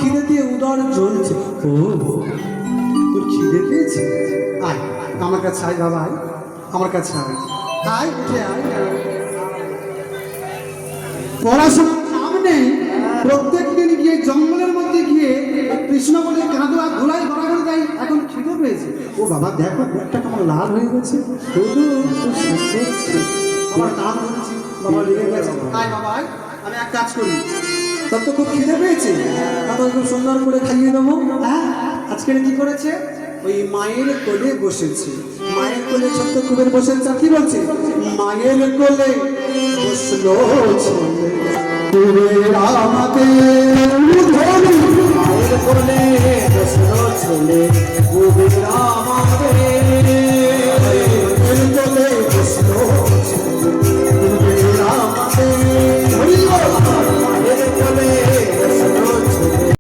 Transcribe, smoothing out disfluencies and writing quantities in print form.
খিদে দিয়ে উদর জ্বলছে। ও তোর খিদে পেয়েছে? আয় আমার কাছে আয় বাবা, আয় আমার কাছে আয়, আয় উঠে আয়। পড়াশোনার নাম নেই, প্রত্যেক দিন গিয়ে জঙ্গলের মধ্যে গিয়ে কৃষ্ণ বলে কাঁদো আর ধুলাই গড়াগড়ি দেয়, এখন খিদে পেয়েছে। ও বাবা দেখো একটা কেমন লাল হয়ে গেছে, আমার নাম বলছি বাবা লেগে গেছে। আয় বাবা আয়, আমি এক কাজ করি, তোর তো খুব খিদে পেয়েছে, তোর খুব সুন্দর করে খাইয়ে দেবো। হ্যাঁ আজকে কি করেছে, ওই মায়ের কোলে বসেছে, মায়ের কোলে ছোট্ট কুবের বসেছে, কি বলছে, মায়ের কোলে বসলো ছেলে আমাদের